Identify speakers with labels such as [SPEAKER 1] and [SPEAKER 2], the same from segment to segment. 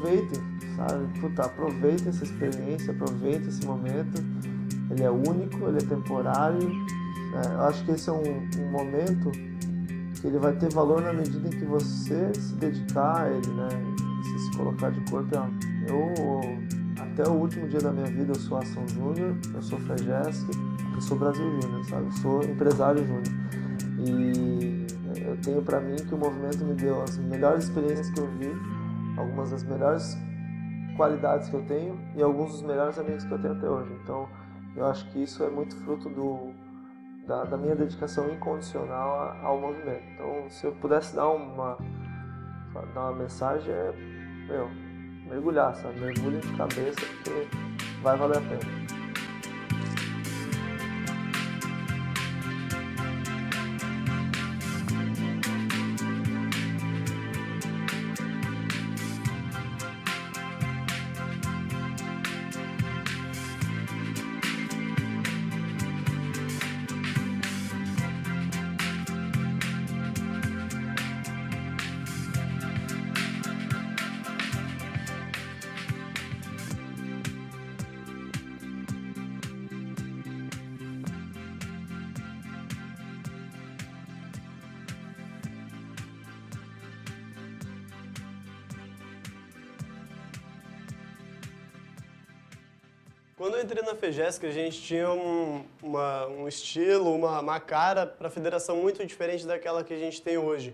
[SPEAKER 1] aproveitem, sabe? Puta, aproveitem essa experiência, aproveitem esse momento. Ele é único, ele é temporário. Eu acho que esse é um momento que ele vai ter valor na medida em que você se dedicar a ele, né? Você se colocar de corpo. Até o último dia da minha vida, eu sou Ação Júnior, eu sou FEGESC, eu sou Brasil Júnior, sabe? Eu sou empresário júnior. E eu tenho pra mim que o movimento me deu as melhores experiências que eu vi, algumas das melhores qualidades que eu tenho e alguns dos melhores amigos que eu tenho até hoje. Então, eu acho que isso é muito fruto da minha dedicação incondicional ao movimento. Então, se eu pudesse dar uma mensagem, mergulhar, sabe? Mergulhem de cabeça, porque vai valer a pena.
[SPEAKER 2] Quando eu entrei na FEGESC, a gente tinha um estilo, uma cara para a federação muito diferente daquela que a gente tem hoje.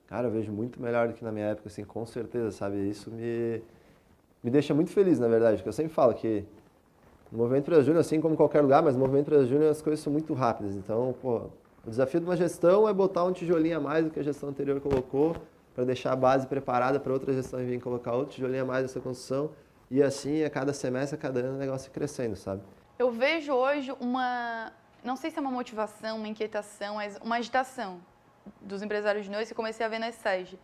[SPEAKER 3] Cara, eu vejo muito melhor do que na minha época, assim, com certeza, sabe? Isso me deixa muito feliz, na verdade, porque eu sempre falo que no Movimento Empresa Júnior, assim como em qualquer lugar, mas no Movimento Empresa Júnior as coisas são muito rápidas. Então, pô, o desafio de uma gestão é botar um tijolinho a mais do que a gestão anterior colocou, para deixar a base preparada para outra gestão vir colocar outro tijolinho a mais nessa construção. E assim, a cada semestre, a cada ano, o negócio ir crescendo, sabe?
[SPEAKER 4] Eu vejo hoje não sei se é uma motivação, uma inquietação, mas uma agitação dos empresários juniores que eu comecei a ver na SEG.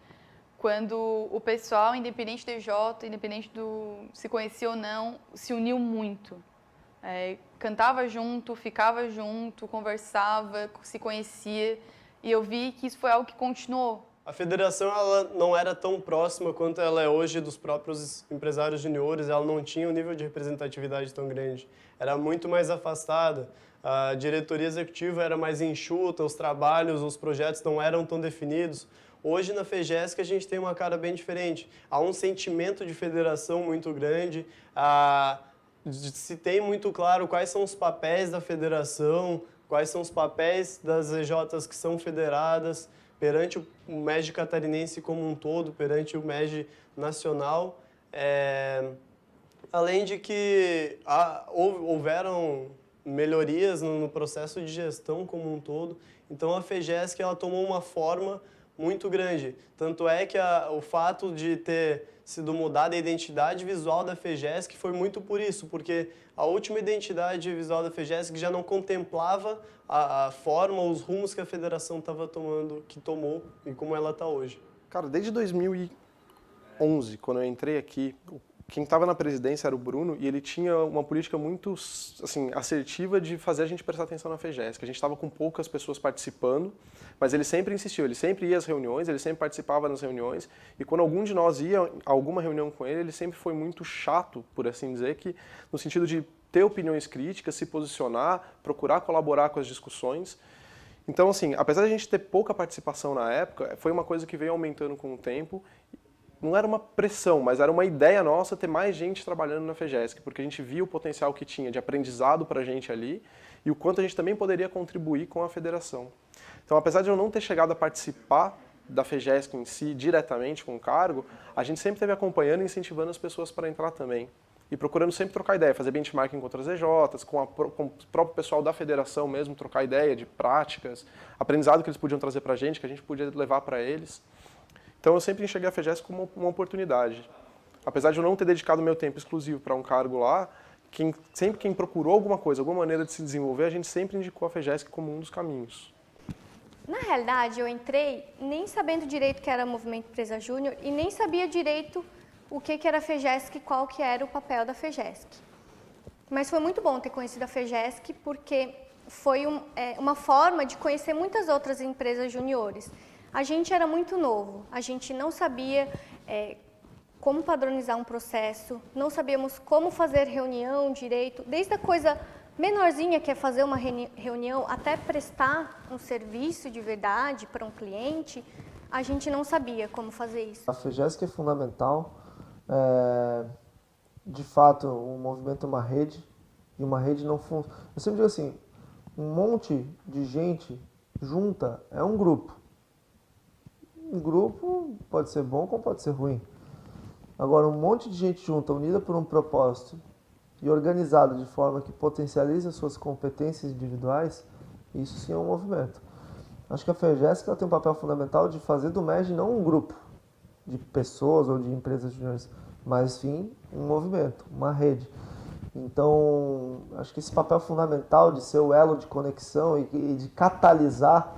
[SPEAKER 4] Quando o pessoal, independente do DJ, independente se conhecia ou não, se uniu muito. Cantava junto, ficava junto, conversava, se conhecia. E eu vi que isso foi algo que continuou.
[SPEAKER 2] A federação ela não era tão próxima quanto ela é hoje dos próprios empresários juniores, ela não tinha um nível de representatividade tão grande, era muito mais afastada, a diretoria executiva era mais enxuta, os trabalhos, os projetos não eram tão definidos. Hoje na FEGESC a gente tem uma cara bem diferente, há um sentimento de federação muito grande, se tem muito claro quais são os papéis da federação, quais são os papéis das EJs que são federadas, perante o MEG catarinense como um todo, perante o MEG nacional. Além de que houveram melhorias no processo de gestão como um todo, então a FEGESC ela tomou uma forma muito grande. Tanto é que o fato de ter sido mudada a identidade visual da FEGESC foi muito por isso, porque a última identidade visual da FEGESC já não contemplava a forma, os rumos que a federação tomou e como ela está hoje.
[SPEAKER 5] Cara, desde 2011, quando eu entrei aqui, quem estava na presidência era o Bruno e ele tinha uma política muito assim, assertiva de fazer a gente prestar atenção na FEGESC. A gente estava com poucas pessoas participando, mas ele sempre insistiu, ele sempre ia às reuniões, ele sempre participava nas reuniões e quando algum de nós ia a alguma reunião com ele, ele sempre foi muito chato, por assim dizer, que no sentido de ter opiniões críticas, se posicionar, procurar colaborar com as discussões. Então, assim, apesar de a gente ter pouca participação na época, foi uma coisa que veio aumentando com o tempo. Não era uma pressão, mas era uma ideia nossa ter mais gente trabalhando na FEGESC, porque a gente via o potencial que tinha de aprendizado para a gente ali e o quanto a gente também poderia contribuir com a federação. Então, apesar de eu não ter chegado a participar da FEGESC em si, diretamente com o cargo, a gente sempre esteve acompanhando e incentivando as pessoas para entrar também. E procurando sempre trocar ideia, fazer benchmarking com outras EJs, com o próprio pessoal da federação mesmo, trocar ideia de práticas, aprendizado que eles podiam trazer para a gente, que a gente podia levar para eles. Então eu sempre enxerguei a FEGESC como uma oportunidade. Apesar de eu não ter dedicado meu tempo exclusivo para um cargo lá, sempre quem procurou alguma coisa, alguma maneira de se desenvolver, a gente sempre indicou a FEGESC como um dos caminhos.
[SPEAKER 6] Na realidade, eu entrei nem sabendo direito o que era Movimento Empresa Júnior e nem sabia direito o que era a FEGESC e qual que era o papel da FEGESC. Mas foi muito bom ter conhecido a FEGESC porque foi uma forma de conhecer muitas outras empresas juniores. A gente era muito novo, a gente não sabia como padronizar um processo, não sabíamos como fazer reunião direito, desde a coisa menorzinha que é fazer uma reunião até prestar um serviço de verdade para um cliente, a gente não sabia como fazer isso.
[SPEAKER 1] A FEGESC é fundamental. De fato, o movimento é uma rede, e uma rede não funciona. Eu sempre digo assim, um monte de gente junta é um grupo. Um grupo pode ser bom como pode ser ruim. Agora, um monte de gente junta, unida por um propósito e organizada de forma que potencialize as suas competências individuais, isso sim é um movimento. Acho que a FEGESC ela tem um papel fundamental de fazer do MEG não um grupo de pessoas ou de empresas juniores, mas sim um movimento, uma rede. Então, acho que esse papel fundamental de ser o elo de conexão e de catalisar,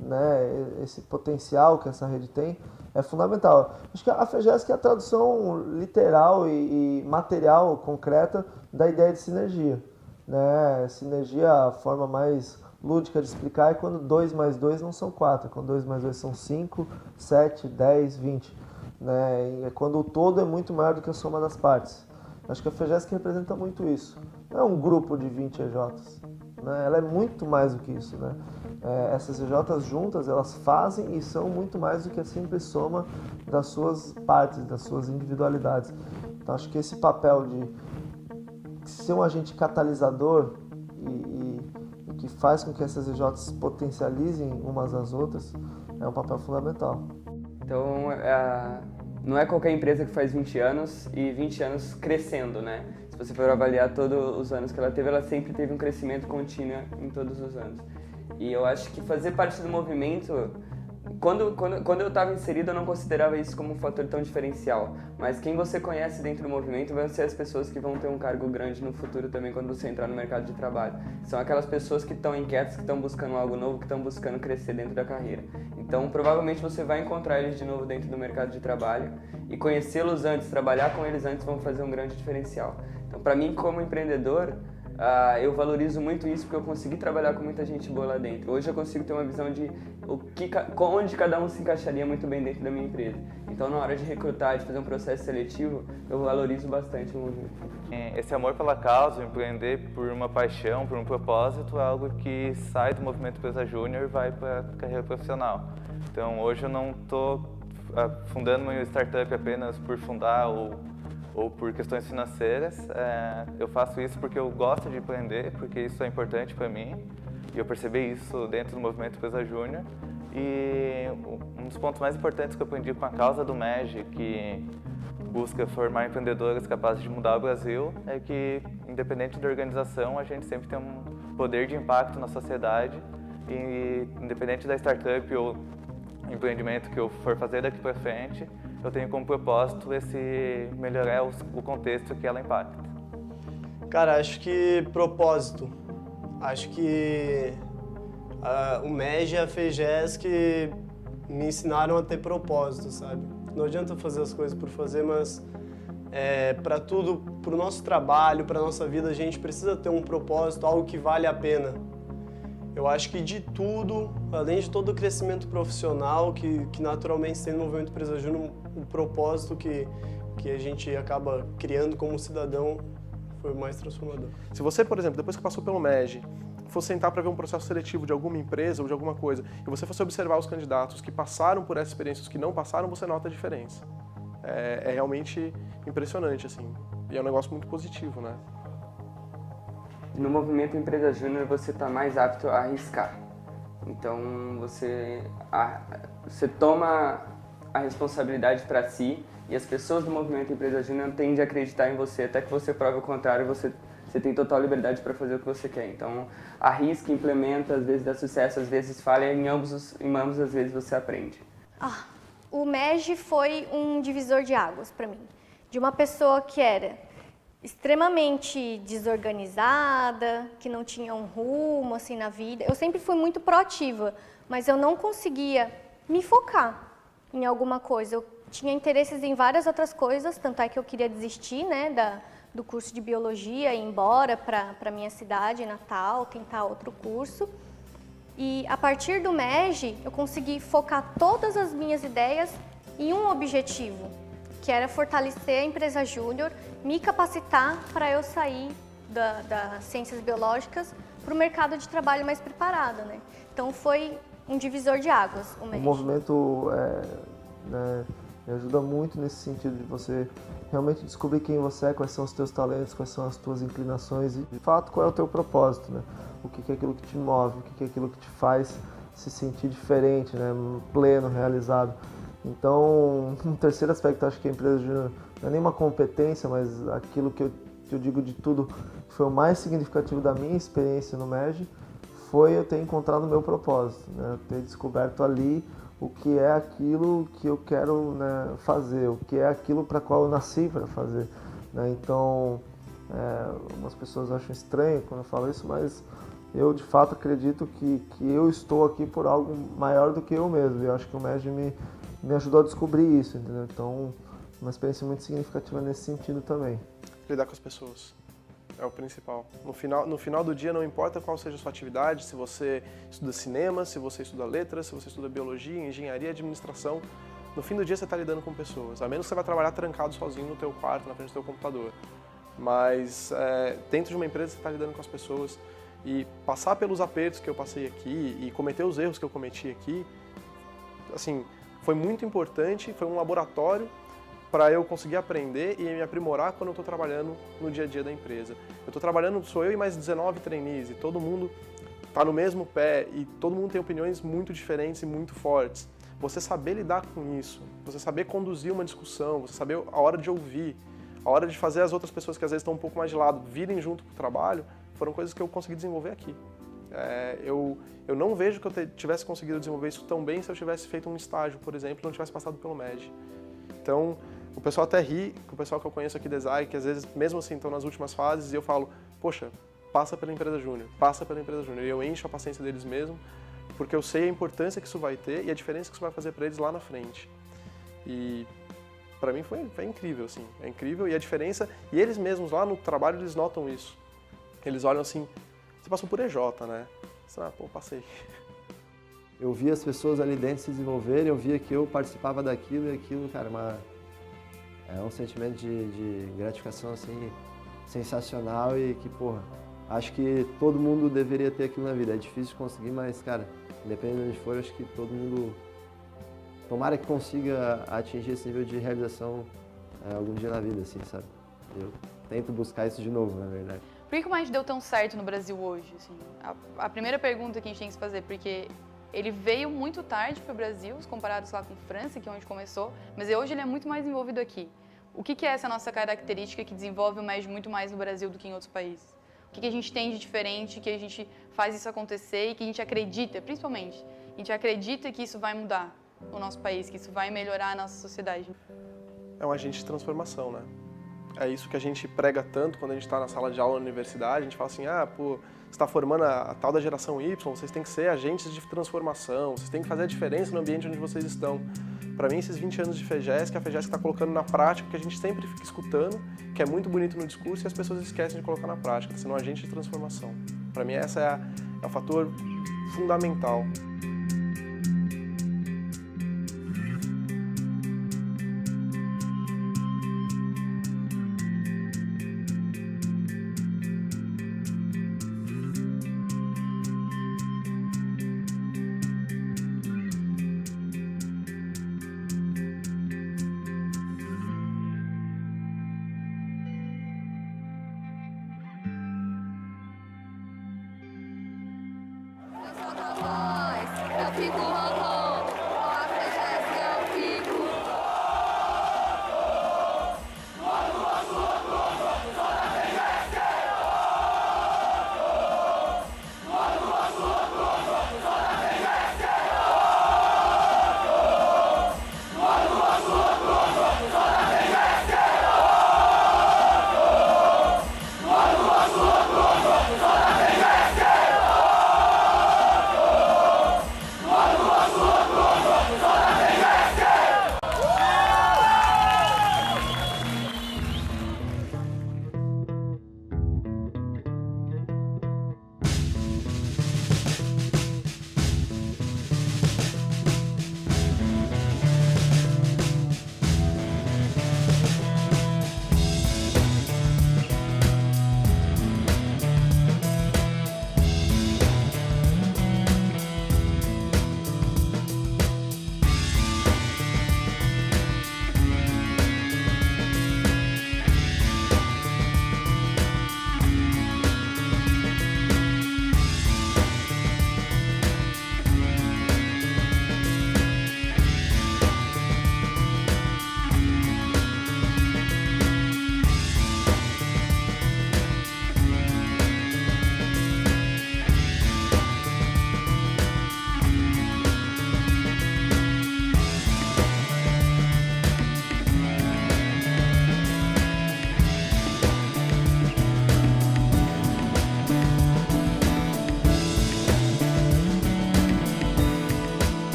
[SPEAKER 1] né, esse potencial que essa rede tem, é fundamental. Acho que a FEGESC é a tradução literal e material, concreta, da ideia de sinergia. Né? Sinergia, a forma mais lúdica de explicar, é quando 2 mais 2 não são 4, quando 2 mais 2 são 5, 7, 10, 20. Né? E é quando o todo é muito maior do que a soma das partes. Acho que a FEGESC representa muito isso. Não é um grupo de 20 EJs. Né? Ela é muito mais do que isso. Né? Essas EJs juntas, elas fazem e são muito mais do que a simples soma das suas partes, das suas individualidades. Então, acho que esse papel de ser um agente catalisador e que faz com que essas EJs potencializem umas às outras é um papel fundamental.
[SPEAKER 7] Então, não é qualquer empresa que faz 20 anos e 20 anos crescendo, né? Se você for avaliar todos os anos que ela sempre teve um crescimento contínuo em todos os anos. E eu acho que fazer parte do movimento, quando eu estava inserido, eu não considerava isso como um fator tão diferencial. Mas quem você conhece dentro do movimento vão ser as pessoas que vão ter um cargo grande no futuro também quando você entrar no mercado de trabalho. São aquelas pessoas que estão inquietas, que estão buscando algo novo, que estão buscando crescer dentro da carreira. Então, provavelmente você vai encontrar eles de novo dentro do mercado de trabalho e conhecê-los antes, trabalhar com eles antes vão fazer um grande diferencial. Então, para mim, como empreendedor, eu valorizo muito isso porque eu consegui trabalhar com muita gente boa lá dentro. Hoje eu consigo ter uma visão de onde cada um se encaixaria muito bem dentro da minha empresa. Então, na hora de recrutar, de fazer um processo seletivo, eu valorizo bastante o movimento.
[SPEAKER 8] Esse amor pela causa, empreender por uma paixão, por um propósito, é algo que sai do movimento Empresa Júnior e vai para a carreira profissional. Então, hoje eu não estou fundando uma startup apenas por fundar ou por questões financeiras. Eu faço isso porque eu gosto de empreender, porque isso é importante para mim. E eu percebi isso dentro do movimento Empresa Júnior. E um dos pontos mais importantes que eu aprendi com a causa do MEG, que busca formar empreendedores capazes de mudar o Brasil, é que, independente da organização, a gente sempre tem um poder de impacto na sociedade. E, independente da startup ou empreendimento que eu for fazer daqui para frente, eu tenho como propósito esse melhorar o contexto que ela impacta.
[SPEAKER 2] Cara, acho que propósito. Acho que o MEG e a FEGESC me ensinaram a ter propósito, sabe? Não adianta fazer as coisas por fazer, mas para tudo, para o nosso trabalho, para a nossa vida, a gente precisa ter um propósito, algo que vale a pena. Eu acho que de tudo, além de todo o crescimento profissional que naturalmente tem no movimento Empresa Júnior, o propósito que a gente acaba criando como cidadão foi o mais transformador.
[SPEAKER 5] Se você, por exemplo, depois que passou pelo MEG, fosse sentar para ver um processo seletivo de alguma empresa ou de alguma coisa, e você fosse observar os candidatos que passaram por essa experiência e os que não passaram, você nota a diferença. É realmente impressionante, assim. E é um negócio muito positivo, né?
[SPEAKER 7] No movimento Empresa Júnior você está mais apto a arriscar. Então você toma a responsabilidade para si e as pessoas do movimento Empresa Júnior tendem a acreditar em você até que você prove o contrário. Você tem total liberdade para fazer o que você quer. Então arrisca, implementa, às vezes dá sucesso, às vezes falha, em ambas as vezes você aprende.
[SPEAKER 6] O MEG foi um divisor de águas para mim. De uma pessoa que era extremamente desorganizada, que não tinha um rumo assim na vida. Eu sempre fui muito proativa, mas eu não conseguia me focar em alguma coisa. Eu tinha interesses em várias outras coisas, tanto é que eu queria desistir, né, do curso de biologia e ir embora para minha cidade natal, tentar outro curso. E a partir do MEG, eu consegui focar todas as minhas ideias em um objetivo. que era fortalecer a empresa júnior, me capacitar para eu sair das ciências biológicas para o mercado de trabalho mais preparado, né? Então foi um divisor de águas o
[SPEAKER 1] O
[SPEAKER 6] MED.
[SPEAKER 1] movimento né, me ajuda muito nesse sentido de você realmente descobrir quem você é, quais são os teus talentos, quais são as tuas inclinações e, de fato, qual é o teu propósito, né? O que é aquilo que te move, o que é aquilo que te faz se sentir diferente, né? Pleno, realizado. Então, um terceiro aspecto, acho que a empresa júnior não é nem uma competência, mas aquilo que eu digo de tudo que foi o mais significativo da minha experiência no MEG foi eu ter encontrado o meu propósito, né? Ter descoberto ali o que é aquilo que eu quero, né, fazer, o que é aquilo para qual eu nasci para fazer, né? Então, algumas pessoas acham estranho quando eu falo isso, mas eu de fato acredito que eu estou aqui por algo maior do que eu mesmo. E eu acho que o MEG me ajudou a descobrir isso, entendeu? Então, uma experiência muito significativa nesse sentido também.
[SPEAKER 5] Lidar com as pessoas é o principal. No final do dia, não importa qual seja a sua atividade, se você estuda cinema, se você estuda letras, se você estuda biologia, engenharia, administração, no fim do dia você está lidando com pessoas. A menos que você vai trabalhar trancado sozinho no teu quarto, na frente do teu computador. Mas dentro de uma empresa você está lidando com as pessoas. E passar pelos apertos que eu passei aqui e cometer os erros que eu cometi aqui, assim, foi muito importante, foi um laboratório para eu conseguir aprender e me aprimorar quando eu estou trabalhando no dia a dia da empresa. Eu estou trabalhando, sou eu e mais 19 trainees, e todo mundo está no mesmo pé, e todo mundo tem opiniões muito diferentes e muito fortes. Você saber lidar com isso, você saber conduzir uma discussão, você saber a hora de ouvir, a hora de fazer as outras pessoas que às vezes estão um pouco mais de lado virem junto para o trabalho, foram coisas que eu consegui desenvolver aqui. Eu não vejo que eu tivesse conseguido desenvolver isso tão bem se eu tivesse feito um estágio, por exemplo, e não tivesse passado pelo MEG. Então, o pessoal até ri, o pessoal que eu conheço aqui da ESAI, que às vezes, mesmo assim, estão nas últimas fases, e eu falo, poxa, passa pela empresa júnior, passa pela empresa júnior. E eu encho a paciência deles mesmo, porque eu sei a importância que isso vai ter e a diferença que isso vai fazer para eles lá na frente. E para mim foi incrível, assim, é incrível. E a diferença, e eles mesmos lá no trabalho, eles notam isso. Eles olham assim, você passou por EJ, né? Pô, passei.
[SPEAKER 3] Eu via as pessoas ali dentro se desenvolverem, eu via que eu participava daquilo e aquilo, cara, é um sentimento de gratificação, assim, sensacional e que, porra, acho que todo mundo deveria ter aquilo na vida. É difícil de conseguir, mas, cara, independente de onde for, acho que todo mundo, tomara que consiga atingir esse nível de realização algum dia na vida, assim, sabe? Eu tento buscar isso de novo, na verdade.
[SPEAKER 4] Por que o MEG deu tão certo no Brasil hoje? Assim, a primeira pergunta que a gente tem que se fazer, porque ele veio muito tarde para o Brasil, comparados lá com França, que é onde começou, mas hoje ele é muito mais envolvido aqui. O que é essa nossa característica que desenvolve o MEG muito mais no Brasil do que em outros países? O que a gente tem de diferente, que a gente faz isso acontecer e que a gente acredita, principalmente, a gente acredita que isso vai mudar o nosso país, que isso vai melhorar a nossa sociedade? É
[SPEAKER 5] um agente de transformação, né? É isso que a gente prega tanto quando a gente está na sala de aula na universidade, a gente fala assim, você está formando a tal da geração Y, vocês têm que ser agentes de transformação, vocês têm que fazer a diferença no ambiente onde vocês estão. Para mim, esses 20 anos de FEGESC, a FEGESC está colocando na prática o que a gente sempre fica escutando, que é muito bonito no discurso e as pessoas esquecem de colocar na prática, sendo um agente de transformação. Para mim, essa é o fator fundamental.